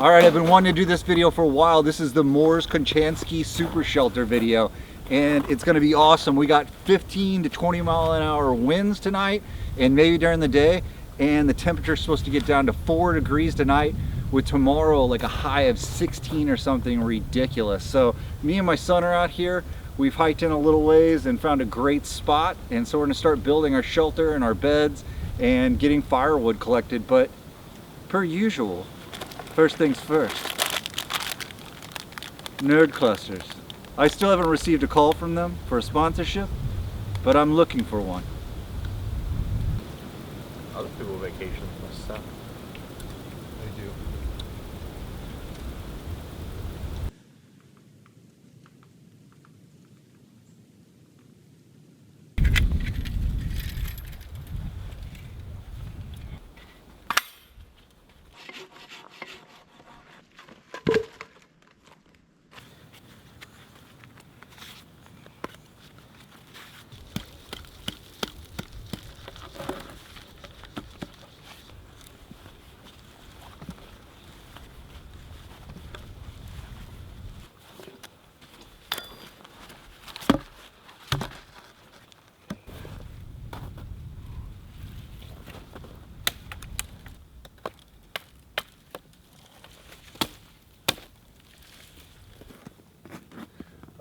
All right, I've been wanting to do this video for a while. This is the Mors Kochanski Super Shelter video, and it's gonna be awesome. We got 15 to 20 mile an hour winds tonight, and maybe during the day, and the temperature is supposed to get down to 4 degrees tonight, with tomorrow like a high of 16 or something ridiculous. So me and my son are out here. We've hiked in a little ways and found a great spot, and so we're gonna start building our shelter and our beds and getting firewood collected. But per usual, first things first, Nerd Clusters. I still haven't received a call from them for a sponsorship, but I'm looking for one. Other people vacation and stuff. They do.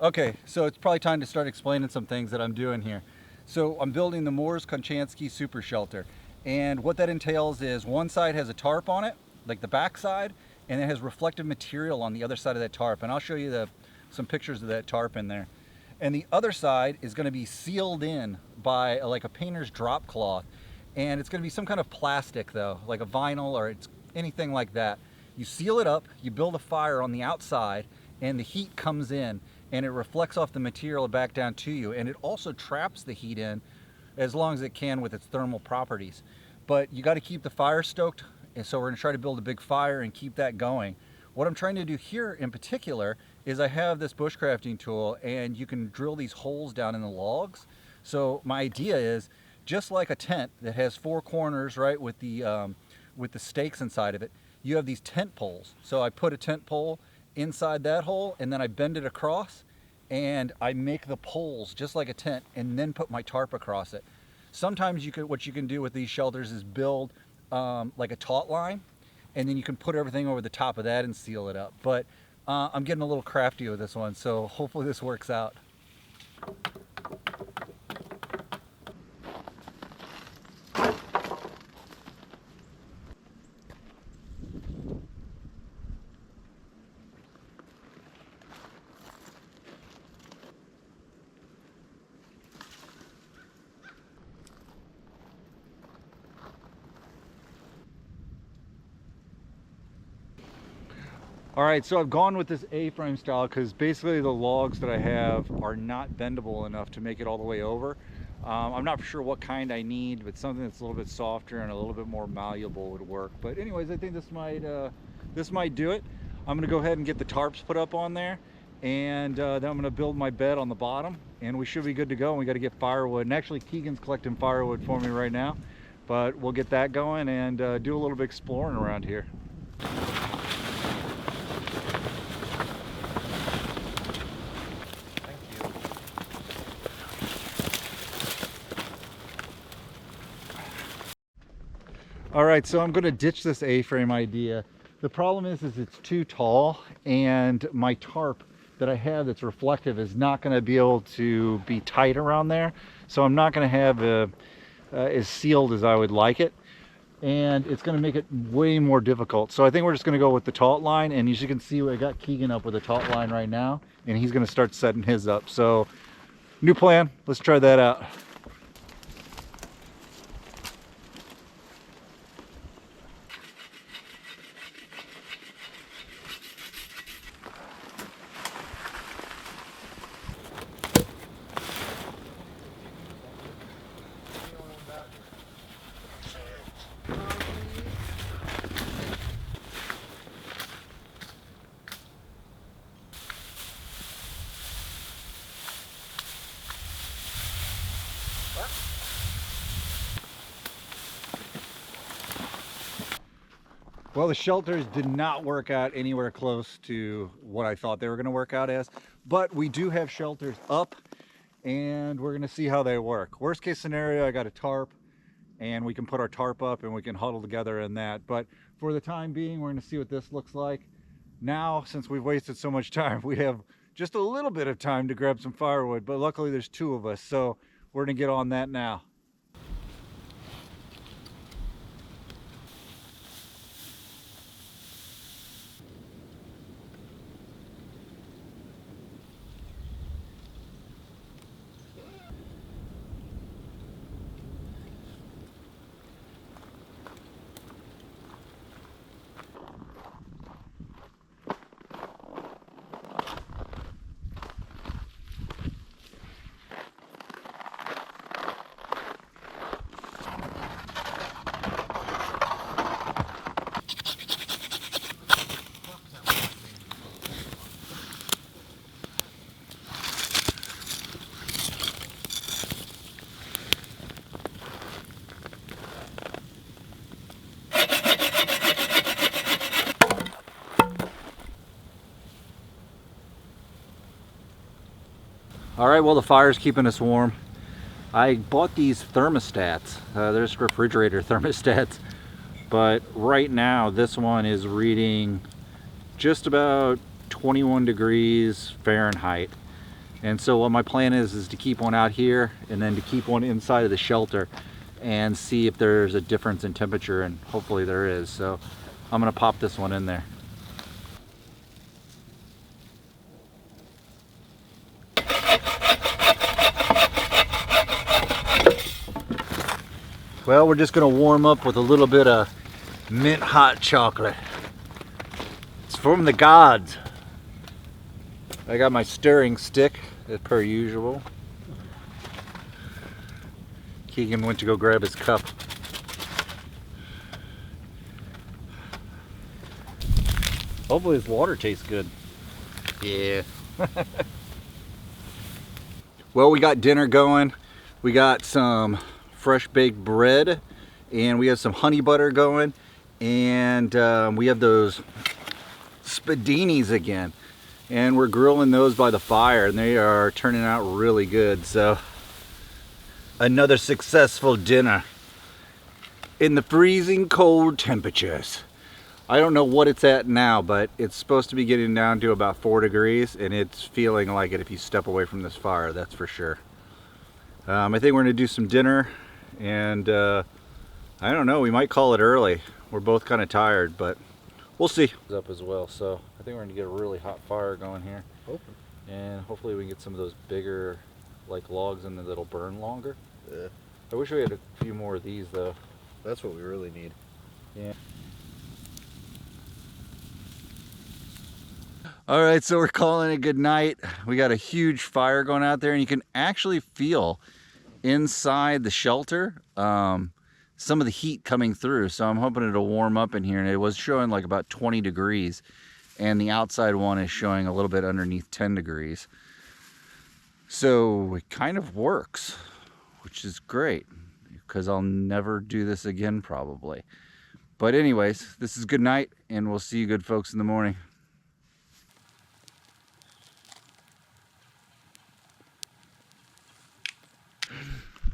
Okay, so it's probably time to start explaining some things that I'm doing here. So I'm building the Mors Kochanski Super Shelter, and what that entails is one side has a tarp on it, like the back side, and it has reflective material on the other side of that tarp, and I'll show you some pictures of that tarp in there. And the other side is going to be sealed in by like a painter's drop cloth, and it's going to be some kind of plastic though, like a vinyl or it's anything like that. You seal it up, you build a fire on the outside, and the heat comes in and it reflects off the material back down to you, and it also traps the heat in as long as it can with its thermal properties. But you got to keep the fire stoked, and so we're going to try to build a big fire and keep that going. What I'm trying to do here in particular is I have this bushcrafting tool, and you can drill these holes down in the logs. So my idea is, just like a tent that has 4 corners, right, with the stakes inside of it, you have these tent poles. So I put a tent pole inside that hole, and then I bend it across, and I make the poles just like a tent, and then put my tarp across it. Sometimes what you can do with these shelters is build like a taut line, and then you can put everything over the top of that and seal it up. But I'm getting a little crafty with this one, so hopefully this works out. All right, so I've gone with this A-frame style because basically the logs that I have are not bendable enough to make it all the way over. I'm not sure what kind I need, but something that's a little bit softer and a little bit more malleable would work. But anyways, I think this might do it. I'm gonna go ahead and get the tarps put up on there, and then I'm gonna build my bed on the bottom, and we should be good to go. And we got to get firewood, and actually Keegan's collecting firewood for me right now, but we'll get that going and do a little bit exploring around here. All right, so I'm going to ditch this A-frame idea. The problem is it's too tall, and my tarp that I have that's reflective is not going to be able to be tight around there. So I'm not going to have as sealed as I would like it, and it's going to make it way more difficult. So I think we're just going to go with the taut line, and as you can see, I got Keegan up with a taut line right now, and he's going to start setting his up. So new plan, let's try that out. Well, the shelters did not work out anywhere close to what I thought they were going to work out as, but we do have shelters up and we're going to see how they work. Worst case scenario, I got a tarp and we can put our tarp up and we can huddle together in that. But for the time being, we're going to see what this looks like. Now, since we've wasted so much time, we have just a little bit of time to grab some firewood, but luckily there's two of us, so we're going to get on that now. All right, well, the fire's keeping us warm. I bought these thermostats. They're just refrigerator thermostats. But right now, this one is reading just about 21 degrees Fahrenheit. And so what my plan is to keep one out here and then to keep one inside of the shelter and see if there's a difference in temperature, and hopefully there is. So I'm gonna pop this one in there. Well, we're just gonna warm up with a little bit of mint hot chocolate. It's from the gods. I got my stirring stick as per usual. Keegan went to go grab his cup. Hopefully this water tastes good. Yeah. Well, we got dinner going. We got some fresh baked bread and we have some honey butter going, and we have those spadinis again, and we're grilling those by the fire and they are turning out really good. So another successful dinner in the freezing cold temperatures. I don't know what it's at now, but it's supposed to be getting down to about 4 degrees, and it's feeling like it if you step away from this fire, that's for sure. I think we're gonna do some dinner, and I don't know, we might call it early. We're both kind of tired, but we'll see. Up as well, so I think we're gonna get a really hot fire going here. Hoping. And hopefully we can get some of those bigger like logs in there that'll burn longer. Yeah. I wish we had a few more of these though. That's what we really need. Yeah. All right, so we're calling it good night. We got a huge fire going out there, and you can actually feel inside the shelter some of the heat coming through. So I'm hoping it'll warm up in here, and it was showing like about 20 degrees, and the outside one is showing a little bit underneath 10 degrees. So it kind of works, which is great, because I'll never do this again probably. But anyways, this is good night, and we'll see you good folks in the morning.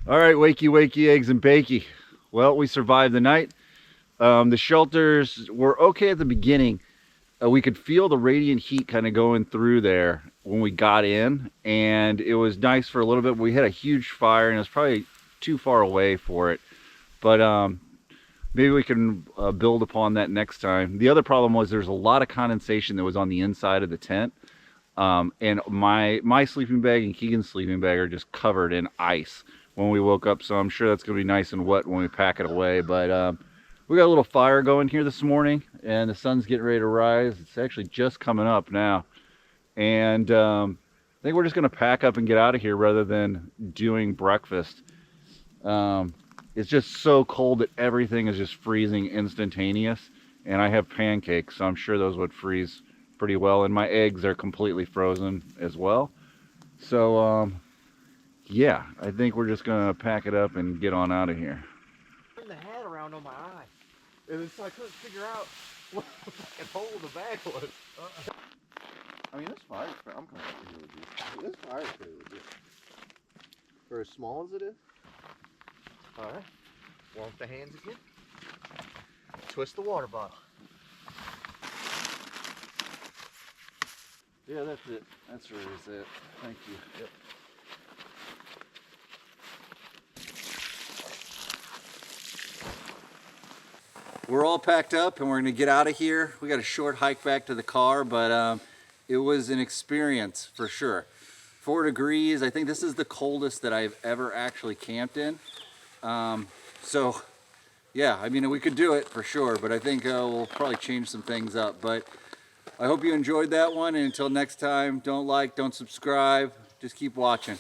All right, wakey, wakey, eggs and bakey. Well, we survived the night. The shelters were okay at the beginning. We could feel the radiant heat kind of going through there when we got in, and it was nice for a little bit. We had a huge fire, and it was probably too far away for it. But maybe we can build upon that next time. The other problem was there's a lot of condensation that was on the inside of the tent. And my sleeping bag and Keegan's sleeping bag are just covered in ice when we woke up, so I'm sure that's gonna be nice and wet when we pack it away. But we got a little fire going here this morning, and the sun's getting ready to rise. It's actually just coming up now, and I think we're just gonna pack up and get out of here rather than doing breakfast. It's just so cold that everything is just freezing instantaneous, and I have pancakes, so I'm sure those would freeze pretty well, and my eggs are completely frozen as well. So yeah, I think we're just gonna pack it up and get on out of here. Turn the hat around on my eye. And so I couldn't figure out And hold the bag was. I mean, this fire's I'm comfortable here with this. This fire's pretty legit. For as small as it is. Alright. Warm up the hands again. Twist the water bottle. Yeah, that's it. That's really it. Thank you. Yep. We're all packed up and we're gonna get out of here. We got a short hike back to the car, but it was an experience for sure. 4 degrees. I think this is the coldest that I've ever actually camped in. So yeah, I mean, we could do it for sure, but I think we'll probably change some things up. But I hope you enjoyed that one, and until next time, don't like, don't subscribe, just keep watching.